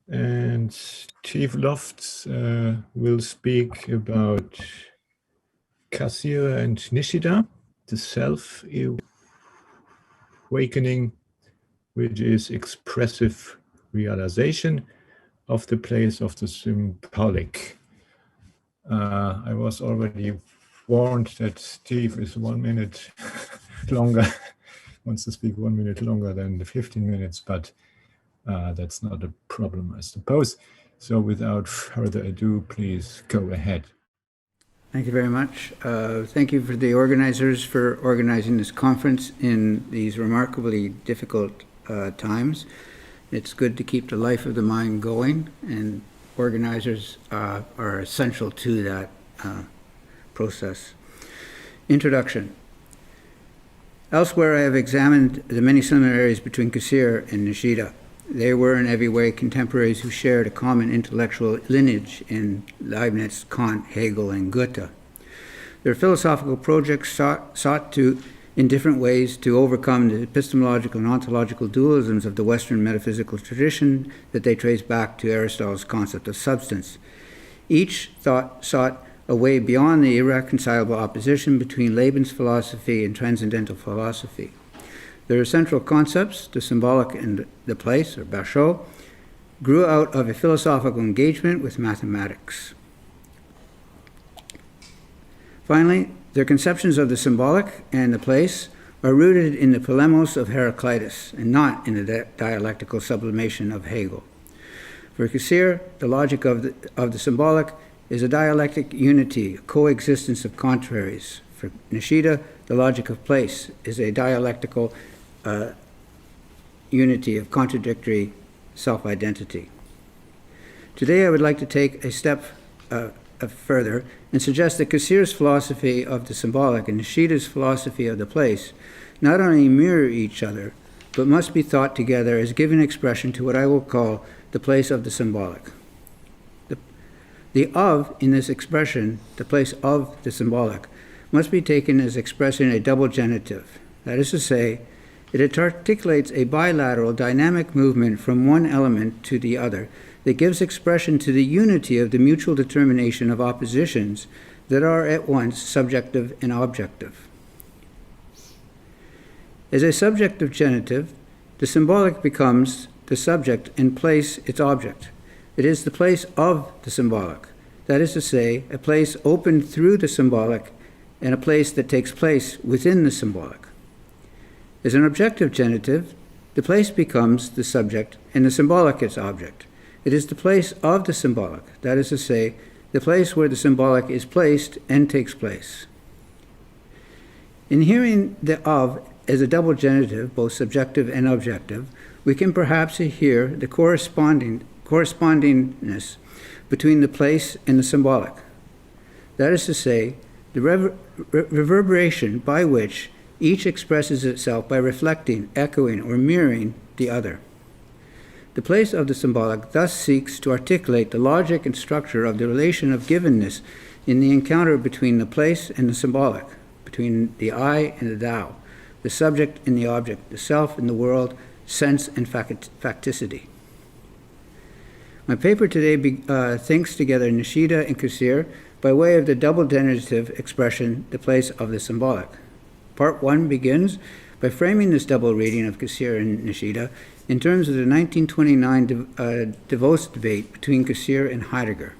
And Chief Lofts will speak about Cassirer and Nishida, the self-awakening, which is expressive realization of the place of the symbolic. I was already warned that Steve is 1 minute longer, wants to speak 1 minute longer than the 15 minutes, but that's not a problem, I suppose. So without further ado, please go ahead. Thank you very much. Thank you for the organizers for organizing this conference in these remarkably difficult times. It's good to keep the life of the mind going, and organizers are essential to that process. Introduction. Elsewhere, I have examined the many similarities between Cassirer and Nishida. They were in every way contemporaries who shared a common intellectual lineage in Leibniz, Kant, Hegel, and Goethe. Their philosophical projects sought to, in different ways, to overcome the epistemological and ontological dualisms of the Western metaphysical tradition that they trace back to Aristotle's concept of substance. Each sought a way beyond the irreconcilable opposition between Leibniz philosophy and transcendental philosophy. Their central concepts, the symbolic and the place, or Basho, grew out of a philosophical engagement with mathematics. Finally, their conceptions of the symbolic and the place are rooted in the polemos of Heraclitus and not in the dialectical sublimation of Hegel. For Cassirer, the logic of the symbolic is a dialectic unity, a coexistence of contraries. For Nishida, the logic of place is a dialectical unity of contradictory self-identity. Today I would like to take a step further and suggest that Cassirer's philosophy of the symbolic and Nishida's philosophy of the place not only mirror each other, but must be thought together as giving expression to what I will call the place of the symbolic. The of in this expression, the place of the symbolic, must be taken as expressing a double genitive. That is to say, it articulates a bilateral dynamic movement from one element to the other that gives expression to the unity of the mutual determination of oppositions that are at once subjective and objective. As a subjective genitive, the symbolic becomes the subject and place its object. It is the place of the symbolic. That is to say, a place opened through the symbolic and a place that takes place within the symbolic. As an objective genitive, the place becomes the subject and the symbolic its object. It is the place of the symbolic, that is to say, the place where the symbolic is placed and takes place. In hearing the of as a double genitive, both subjective and objective, we can perhaps hear the correspondingness between the place and the symbolic. That is to say, the reverberation by which each expresses itself by reflecting, echoing, or mirroring the other. The place of the symbolic thus seeks to articulate the logic and structure of the relation of givenness in the encounter between the place and the symbolic, between the I and the thou, the subject and the object, the self and the world, sense and facticity. My paper today thinks together Nishida and Cassirer by way of the double genitive expression, the place of the symbolic. Part 1 begins by framing this double reading of Cassirer and Nishida in terms of the 1929 Davos debate between Cassirer and Heidegger.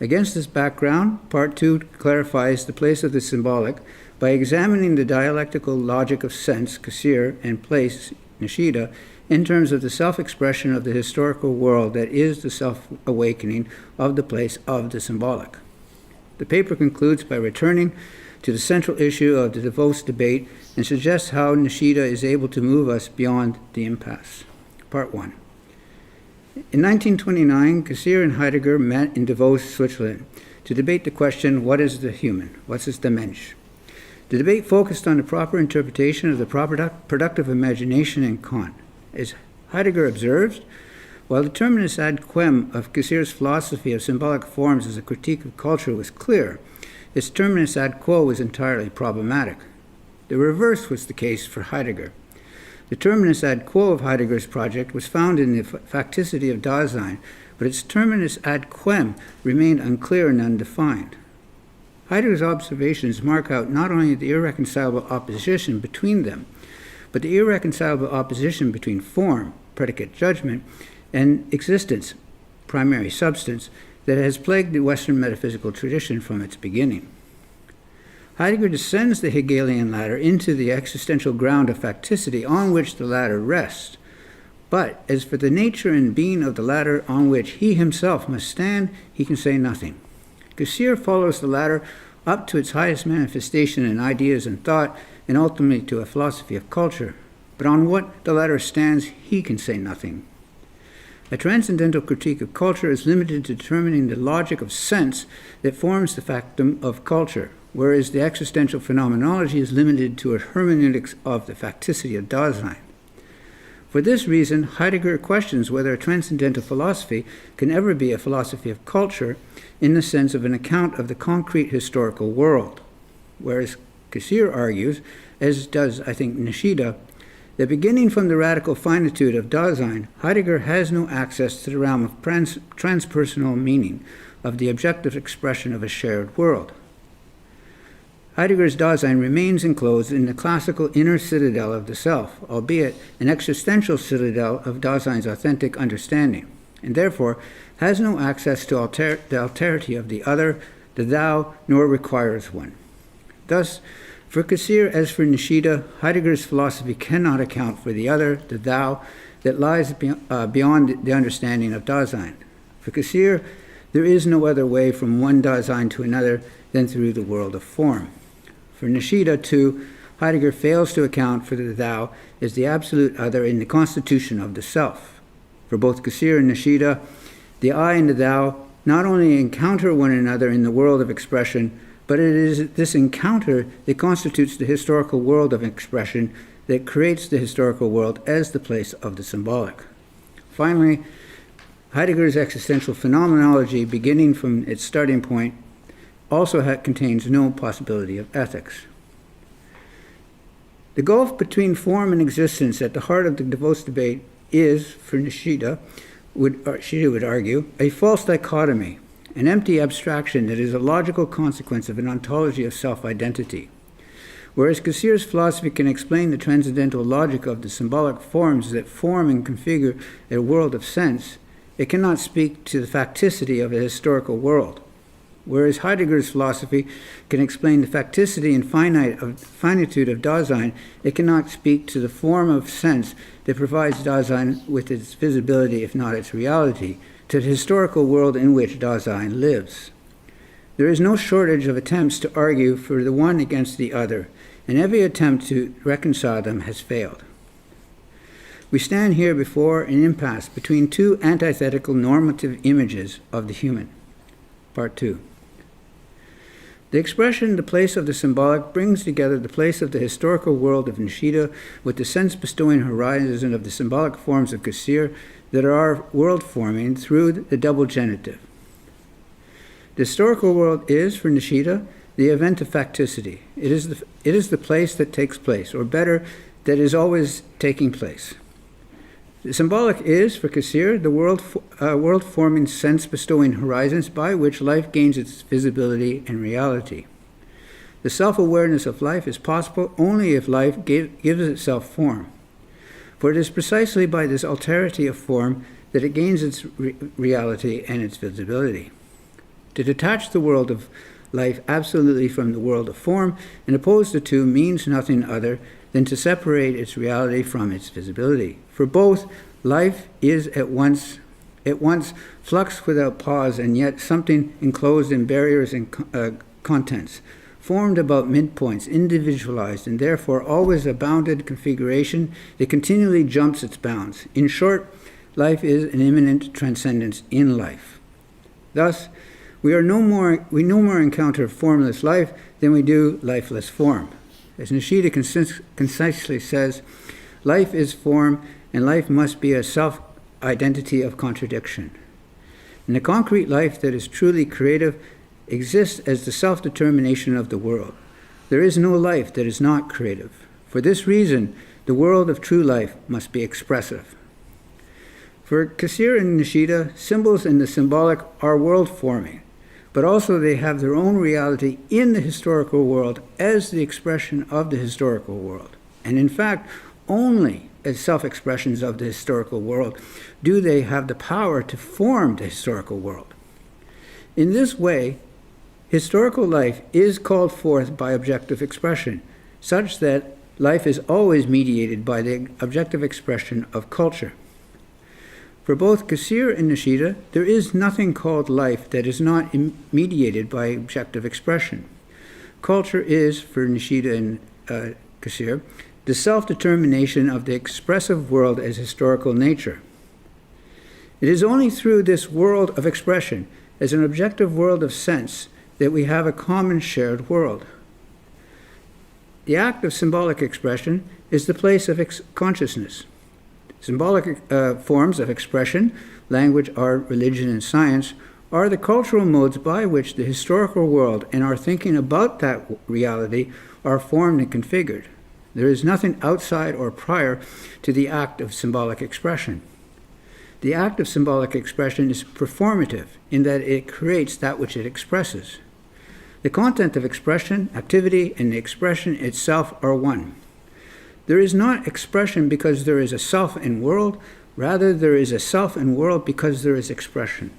Against this background, Part 2 clarifies the place of the symbolic by examining the dialectical logic of sense, Cassirer, and place, Nishida, in terms of the self-expression of the historical world that is the self-awakening of the place of the symbolic. The paper concludes by returning to the central issue of the Davos debate and suggests how Nishida is able to move us beyond the impasse. Part 1. In 1929, Cassirer and Heidegger met in Davos, Switzerland, to debate the question, what is the human? What is the Mensch? The debate focused on the proper interpretation of the productive imagination in Kant. As Heidegger observes, while the terminus ad quem of Cassirer's philosophy of symbolic forms as a critique of culture was clear, its terminus ad quo was entirely problematic. The reverse was the case for Heidegger. The terminus ad quo of Heidegger's project was found in the facticity of Dasein, but its terminus ad quem remained unclear and undefined. Heidegger's observations mark out not only the irreconcilable opposition between them, but the irreconcilable opposition between form, predicate judgment, and existence, primary substance, that has plagued the Western metaphysical tradition from its beginning. Heidegger descends the Hegelian ladder into the existential ground of facticity on which the ladder rests. But as for the nature and being of the ladder on which he himself must stand, he can say nothing. Cassirer follows the ladder up to its highest manifestation in ideas and thought, and ultimately to a philosophy of culture. But on what the ladder stands, he can say nothing. A transcendental critique of culture is limited to determining the logic of sense that forms the factum of culture, whereas the existential phenomenology is limited to a hermeneutics of the facticity of Dasein. For this reason, Heidegger questions whether a transcendental philosophy can ever be a philosophy of culture in the sense of an account of the concrete historical world, whereas Cassirer argues, as does, I think, Nishida, that beginning from the radical finitude of Dasein, Heidegger has no access to the realm of transpersonal meaning, of the objective expression of a shared world. Heidegger's Dasein remains enclosed in the classical inner citadel of the self, albeit an existential citadel of Dasein's authentic understanding, and therefore has no access to the alterity of the other, the thou, nor requires one. Thus, for Cassirer as for Nishida, Heidegger's philosophy cannot account for the other, the thou, that lies beyond the understanding of Dasein. For Cassirer, there is no other way from one Dasein to another than through the world of form. For Nishida, too, Heidegger fails to account for the thou as the absolute other in the constitution of the self. For both Cassirer and Nishida, the I and the thou not only encounter one another in the world of expression, but it is this encounter that constitutes the historical world of expression that creates the historical world as the place of the symbolic. Finally, Heidegger's existential phenomenology, beginning from its starting point, also contains no possibility of ethics. The gulf between form and existence at the heart of the DeVos debate is, for Nishida would argue, a false dichotomy, an empty abstraction that is a logical consequence of an ontology of self-identity. Whereas Cassirer's philosophy can explain the transcendental logic of the symbolic forms that form and configure a world of sense, it cannot speak to the facticity of a historical world. Whereas Heidegger's philosophy can explain the facticity and finitude of Dasein, it cannot speak to the form of sense that provides Dasein with its visibility, if not its reality, to the historical world in which Dasein lives. There is no shortage of attempts to argue for the one against the other, and every attempt to reconcile them has failed. We stand here before an impasse between two antithetical normative images of the human. Part 2. The expression, the place of the symbolic, brings together the place of the historical world of Nishida with the sense-bestowing horizon of the symbolic forms of Cassirer that are world-forming through the double genitive. The historical world is, for Nishida, the event of facticity. It is the place that takes place, or better, that is always taking place. The symbolic is, for Cassirer, the world-forming sense-bestowing horizons by which life gains its visibility and reality. The self-awareness of life is possible only if life gives itself form. For it is precisely by this alterity of form that it gains its reality and its visibility. To detach the world of life absolutely from the world of form and oppose the two means nothing other than to separate its reality from its visibility. For both, life is at once flux without pause, and yet something enclosed in barriers and contents, formed about midpoints, individualized, and therefore always a bounded configuration that continually jumps its bounds. In short, life is an immanent transcendence in life. Thus, we no more encounter formless life than we do lifeless form. As Nishida concisely says, life is form, and life must be a self-identity of contradiction. And the concrete life that is truly creative exists as the self-determination of the world. There is no life that is not creative. For this reason, the world of true life must be expressive. For Cassirer and Nishida, symbols in the symbolic are world-forming, but also they have their own reality in the historical world as the expression of the historical world. And in fact, only as self-expressions of the historical world do they have the power to form the historical world. In this way, historical life is called forth by objective expression, such that life is always mediated by the objective expression of culture. For both Cassirer and Nishida, there is nothing called life that is not mediated by objective expression. Culture is, for Nishida and Cassirer, the self-determination of the expressive world as historical nature. It is only through this world of expression, as an objective world of sense, that we have a common shared world. The act of symbolic expression is the place of consciousness. Symbolic forms of expression, language, art, religion, and science, are the cultural modes by which the historical world and our thinking about that reality are formed and configured. There is nothing outside or prior to the act of symbolic expression. The act of symbolic expression is performative in that it creates that which it expresses. The content of expression, activity, and the expression itself are one. There is not expression because there is a self in world, rather there is a self in world because there is expression.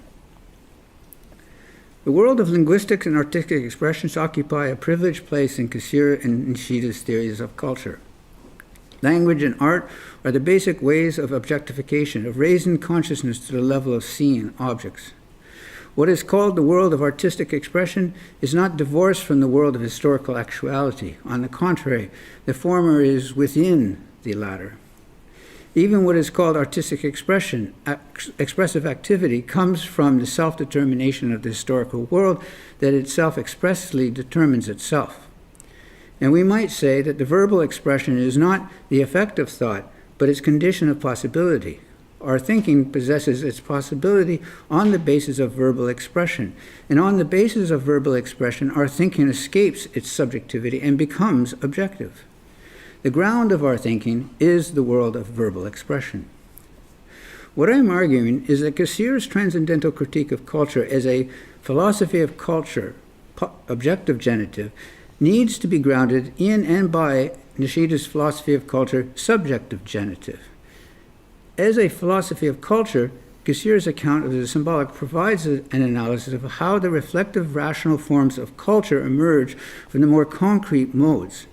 The world of linguistics and artistic expressions occupy a privileged place in Cassirer and Nishida's theories of culture. Language and art are the basic ways of objectification, of raising consciousness to the level of seeing objects. What is called the world of artistic expression is not divorced from the world of historical actuality. On the contrary, the former is within the latter. Even what is called artistic expression, expressive activity, comes from the self-determination of the historical world that itself expressly determines itself. And we might say that the verbal expression is not the effect of thought, but its condition of possibility. Our thinking possesses its possibility on the basis of verbal expression. And on the basis of verbal expression, our thinking escapes its subjectivity and becomes objective. The ground of our thinking is the world of verbal expression. What I'm arguing is that Cassirer's transcendental critique of culture as a philosophy of culture, objective genitive, needs to be grounded in and by Nishida's philosophy of culture, subjective genitive. As a philosophy of culture, Cassirer's account of the symbolic provides an analysis of how the reflective rational forms of culture emerge from the more concrete modes.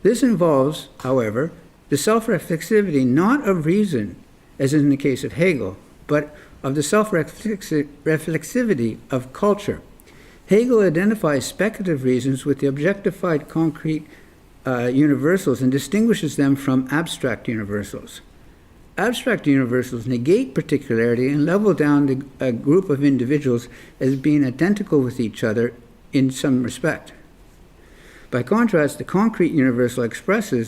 This involves, however, the self-reflexivity not of reason, as in the case of Hegel, but of the self-reflexivity of culture. Hegel identifies speculative reasons with the objectified concrete universals and distinguishes them from abstract universals. Abstract universals negate particularity and level down a group of individuals as being identical with each other in some respect. By contrast, the concrete universal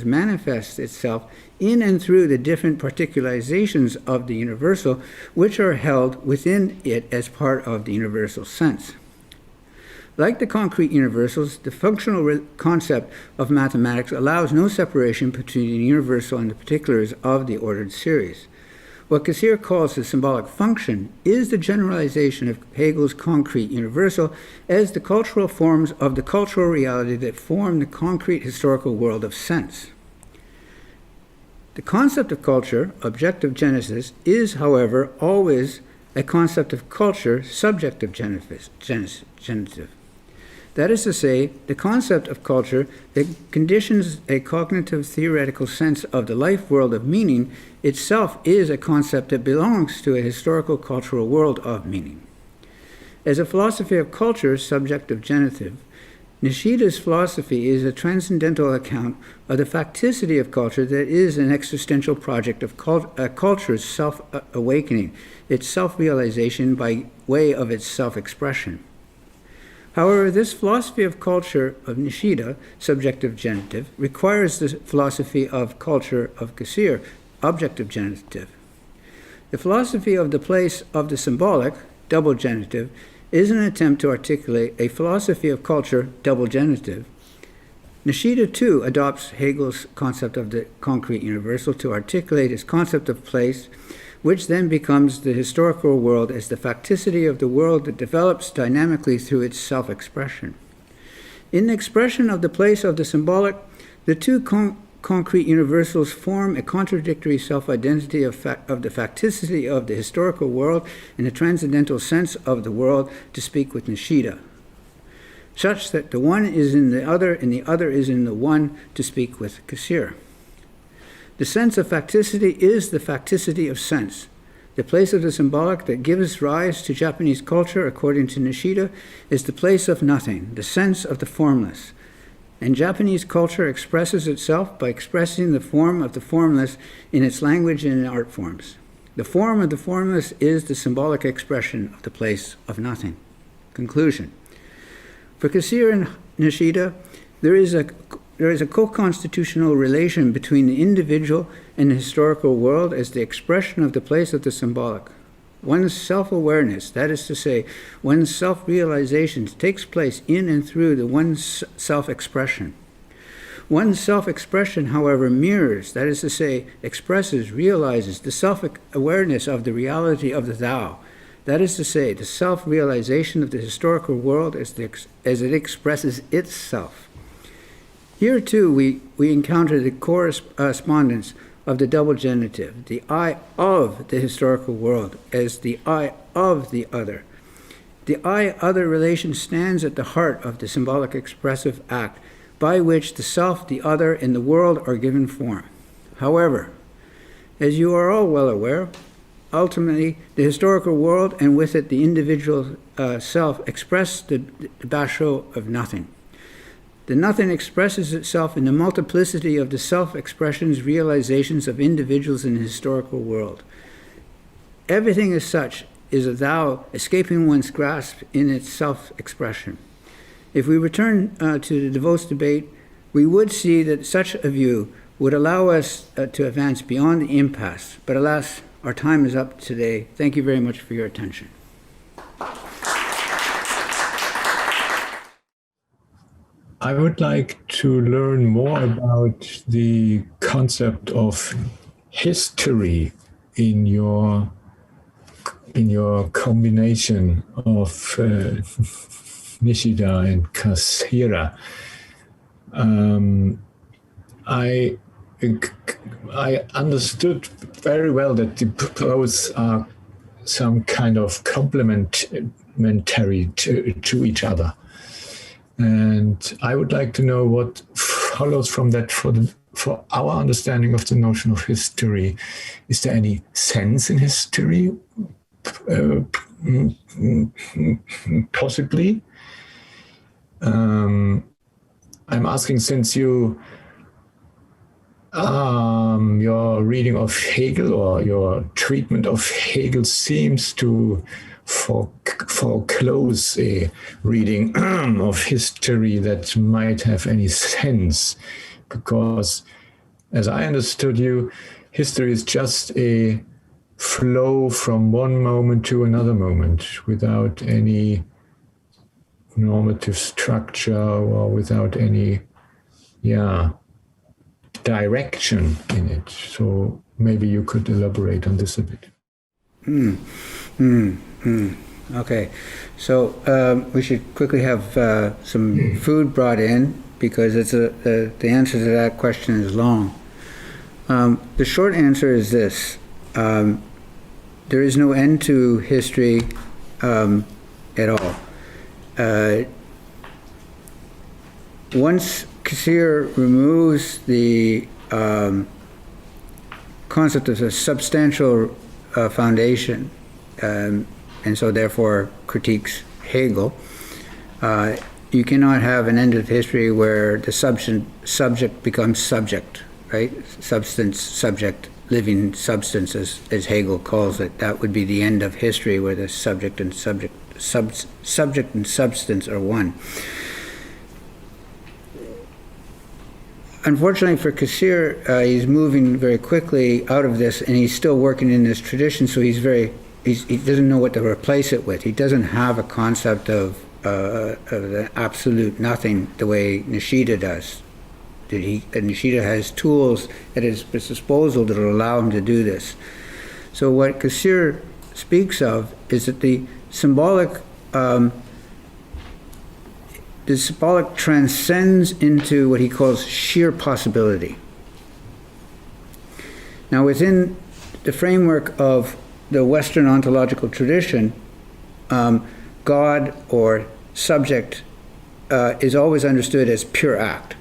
manifests itself in and through the different particularizations of the universal, which are held within it as part of the universal sense. Like the concrete universals, the functional concept of mathematics allows no separation between the universal and the particulars of the ordered series. What Cassirer calls the symbolic function is the generalization of Hegel's concrete universal as the cultural forms of the cultural reality that form the concrete historical world of sense. The concept of culture, objective genesis, is, however, always a concept of culture, subjective genitive. That is to say, the concept of culture that conditions a cognitive theoretical sense of the life world of meaning itself is a concept that belongs to a historical cultural world of meaning. As a philosophy of culture, subjective genitive, Nishida's philosophy is a transcendental account of the facticity of culture that is an existential project of culture's self-awakening, its self-realization by way of its self-expression. However, this philosophy of culture of Nishida, subjective genitive, requires the philosophy of culture of Cassirer, objective genitive. The philosophy of the place of the symbolic, double genitive, is an attempt to articulate a philosophy of culture, double genitive, Nishida, too, adopts Hegel's concept of the concrete universal to articulate his concept of place, which then becomes the historical world as the facticity of the world that develops dynamically through its self-expression. In the expression of the place of the symbolic, the two concrete universals form a contradictory self-identity of the facticity of the historical world and a transcendental sense of the world, to speak with Nishida, such that the one is in the other and the other is in the one, to speak with Cassirer. The sense of facticity is the facticity of sense. The place of the symbolic that gives rise to Japanese culture, according to Nishida, is the place of nothing, the sense of the formless. And Japanese culture expresses itself by expressing the form of the formless in its language and in art forms. The form of the formless is the symbolic expression of the place of nothing. Conclusion. For Cassirer and Nishida, there is a co-constitutional relation between the individual and the historical world as the expression of the place of the symbolic. One's self-awareness, that is to say, one's self-realization, takes place in and through the one's self-expression. One's self-expression, however, mirrors, that is to say, expresses, realizes the self-awareness of the reality of the Tao, that is to say, the self-realization of the historical world as it expresses itself. Here, too, we encounter the correspondence of the double genitive, the I of the historical world, as the I of the other. The I-other relation stands at the heart of the symbolic expressive act, by which the self, the other, and the world are given form. However, as you are all well aware, ultimately, the historical world, and with it the individual self, express the Basho of nothing. The nothing expresses itself in the multiplicity of the self-expressions, realizations of individuals in the historical world. Everything as such is a thou escaping one's grasp in its self-expression. If we return to the DeVos debate, we would see that such a view would allow us to advance beyond the impasse. But alas, our time is up today. Thank you very much for your attention. I would like to learn more about the concept of history in your combination of Nishida and Cassirer. I understood very well that the both are some kind of complementary to each other. And I would like to know what follows from that for our understanding of the notion of history. Is there any sense in history? Possibly. I'm asking, since your reading of Hegel or your treatment of Hegel seems to foreclose a reading of history that might have any sense, because as I understood you, history is just a flow from one moment to another moment without any normative structure or without any direction in it. So maybe you could elaborate on this a bit. Okay, so we should quickly have some food brought in, because it's the answer to that question is long. The short answer is this. There is no end to history at all. Once Cassirer removes the concept of a substantial foundation, and so therefore critiques Hegel, you cannot have an end of history where the subject becomes subject, right? Substance, subject, living substance, as Hegel calls it. That would be the end of history, where the subject and subject and substance are one. Unfortunately for Cassirer, he's moving very quickly out of this, and he's still working in this tradition, so he doesn't know what to replace it with. He doesn't have a concept of the absolute nothing the way Nishida does. that Nishida has tools at his disposal that will allow him to do this. So what Cassirer speaks of is that the symbolic transcends into what he calls sheer possibility. Now, within the framework of the Western ontological tradition, God or subject is always understood as pure act.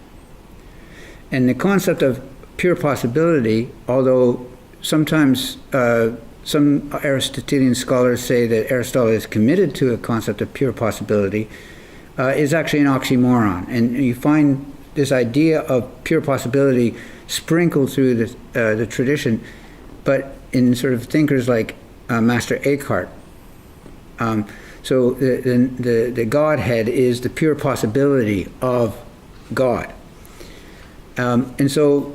And the concept of pure possibility, although sometimes some Aristotelian scholars say that Aristotle is committed to a concept of pure possibility, is actually an oxymoron. And you find this idea of pure possibility sprinkled through the tradition, but in sort of thinkers like Master Eckhart. So the Godhead is the pure possibility of God. And so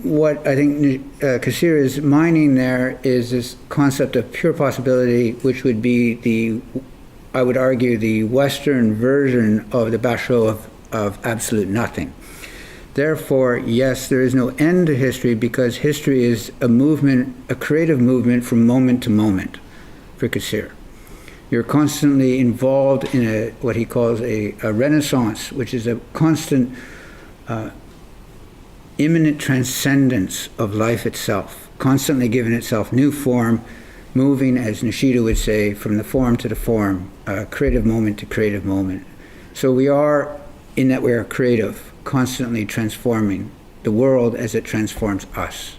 what I think Cassirer is mining there is this concept of pure possibility, which would be I would argue, the Western version of the Basho of absolute nothing. Therefore, yes, there is no end to history, because history is a movement, a creative movement from moment to moment for Cassirer. You're constantly involved in what he calls a renaissance, which is a constant imminent transcendence of life itself, constantly giving itself new form, moving, as Nishida would say, from the form to the form, creative moment to creative moment. So we are, in that we are creative, constantly transforming the world as it transforms us.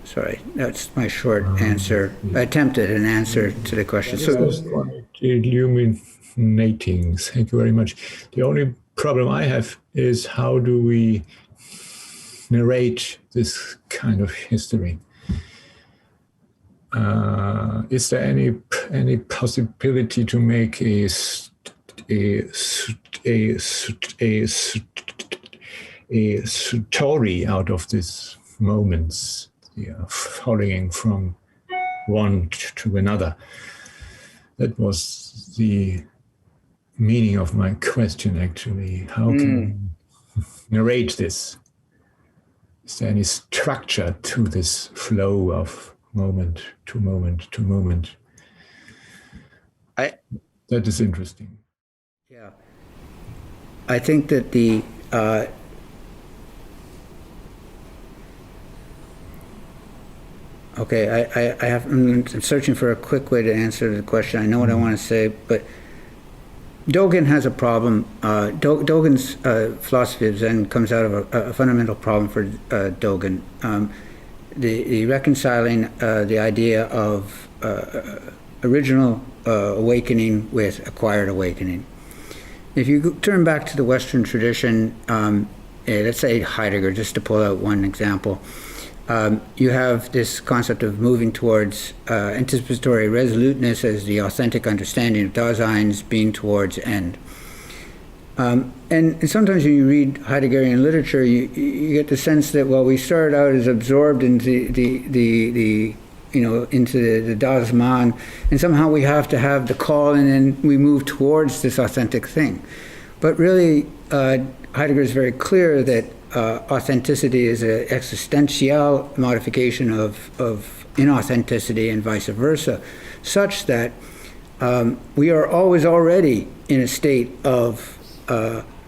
Sorry, that's my short answer. I attempted an answer to the question. So quite illuminating. Thank you very much. The only problem I have is, how do we narrate this kind of history? Is there any possibility to make a story out of these moments, following from one to another? That was the meaning of my question, actually. How can we narrate this? Is there any structure to this flow of moment to moment to moment? That is interesting. Yeah. I think that I'm searching for a quick way to answer the question. I know what I want to say, but Dogen has a problem. Dogen's philosophy of Zen comes out of a fundamental problem for Dogen. The reconciling the idea of original awakening with acquired awakening. If you turn back to the Western tradition, let's say Heidegger, just to pull out one example, you have this concept of moving towards anticipatory resoluteness as the authentic understanding of Dasein's being towards end. And sometimes when you read Heideggerian literature, you get the sense that, well, we started out as absorbed into the Das Man, and somehow we have to have the call, and then we move towards this authentic thing. But really, Heidegger is very clear that authenticity is an existential modification of inauthenticity and vice versa, such that we are always already in a state of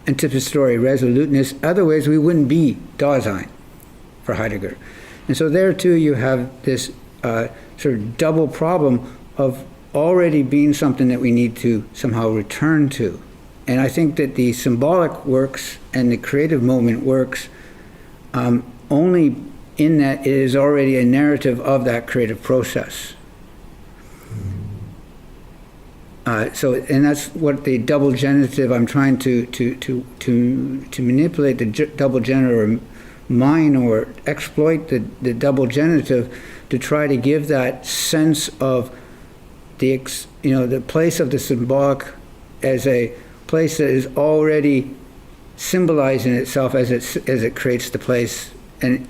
anticipatory resoluteness. Otherwise, we wouldn't be Dasein for Heidegger. And so there, too, you have this sort of double problem of already being something that we need to somehow return to. And I think that the symbolic works and the creative moment works only in that it is already a narrative of that creative process. And that's what the double genitive, I'm trying to manipulate the double genitive, or mine or exploit the double genitive to try to give that sense of the place of the symbolic as a place that is already symbolizing itself as it creates the place, and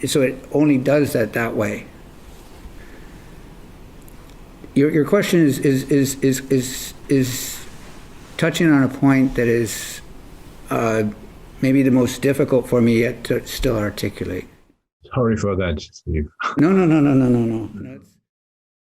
so it only does that way. Your question is touching on a point that is maybe the most difficult for me yet to still articulate. Sorry for that, Steve. No.